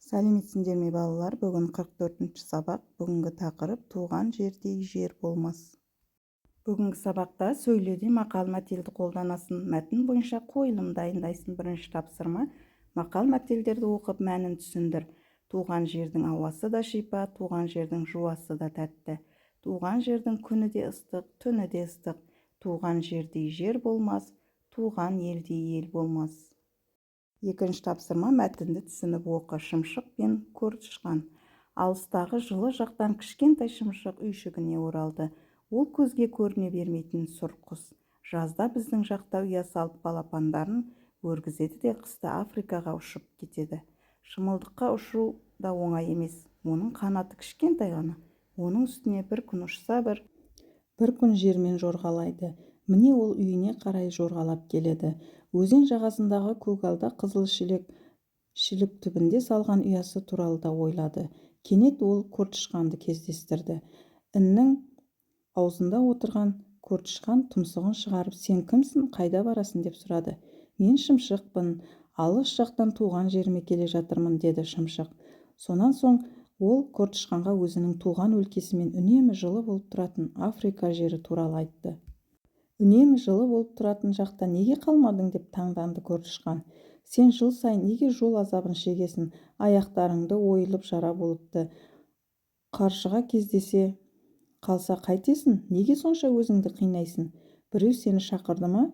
Сәлеметсіңдер ме балалар? Бүгін 44-ші сабақ. Бүгінгі тақырып туған жердей жер болмас. Бүгінгі сабақта сөйлеуде мақал-мәтелді қолданасың. Мәтін бойынша қойылым дайындайсың. Бірінші тапсырма: мақал-мәтелдерді оқып мәнін түсіндір. Туған жердің ауасы да шипа, туған жердің жуасы да тәтті. Туған жердің күні де ыстық, түні де ыстық. Туған жердей жер болмас, туған елдей ел болмас. Екінші тапсырма: мәтінді түсініп оқы. Шымшық пен көртышқан. Алыстағы жылы жақтан кішкентай шымшық үйшігіне оралды. Ол көзге көріне бермейтін сұр құс. Жазда біздің жақта ұя салып балапандарын өргізеді де қыста Африкаға ұшып кетеді. Шымылдыққа ұшу да оңай емес. Оның қанаты кішкентай ғана. Оның үстіне бір күн ұшса, бір күн жермен жорғалайды. Міне ол үйіне қарай жорғалап келеді. Өзен жағасындағы көгалда қызыл шілік түбінде салған ұясы туралы да ойлады. Кенет ол көртышқанды кездестірді. Іннің аузында отырған көртышқан тұмсығын шығарып: "Сен кімсің, қайда барасың?" деп сұрады. "Мен шымшықпын, алыс жақтан туған жеріме келе жатырмын", деді шымшық. Сонан соң ол көртышқанға өзінің туған өлкесі мен үнемі жылы болып тұратын Африка жері туралы айтты. "Үнемі жылы болып тұратын жақта неге қалмадың?" деп таңданды көртышқан. "Сен жыл сайын неге жол азабын шегесің? Аяқтарыңды ойылып жара болыпты. Қаршыға кездесе қалса қайтесің? Неге сонша өзіңді қинайсың? Біреу сені шақырды ма?"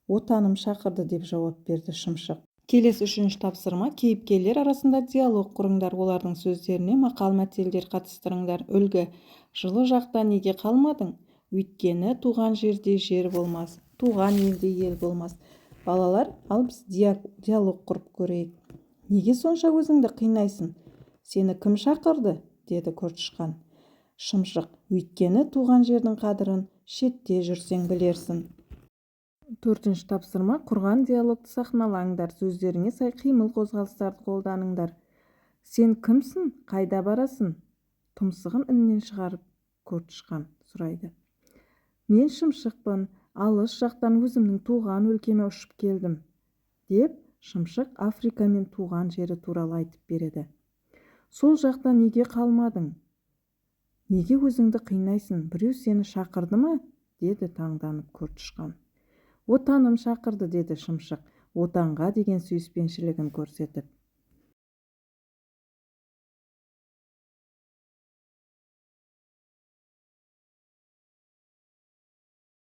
"Отаным шақырды", деп жауап берді шымшық. Келесі үшінші тапсырма: кейіпкерлер арасында диалог құрыңдар. Олардың сөздеріне мақал-мәтелдер қатыстырыңдар. Үлгі: жылы жақта неге қалмадың? Өйткені туған жерде жер болмас, туған елде ел болмас. Балалар, ал біз диалог құрып көрейік. "Неге сонша өзіңді қинайсың? Сені кім шақырды?" деді көртышқан. Шымшық: "Өйткені туған жердің қадірін шетте жүрсең білерсің". Төртінші тапсырма: құрған диалогты сахналаңдар. Сөздеріңе сай қимыл қозғалыстарды қолданыңдар. "Сен кімсің, қайда барасың?" тұмсығын іннен шығарып көртышқан сұрайды. "Мен шымшықпын, алыс жақтан өзімнің туған өлкеме ұшып келдім", деп шымшық Африка мен туған жері туралы айтып береді. "Сол жақта неге қалмадың? Неге өзіңді қинайсың? Біреу сені шақырды ма?" деді таңданып көртышқан. "Отаным шақырды", деді шымшық, отанға деген сүйіспеншілігін көрсетіп.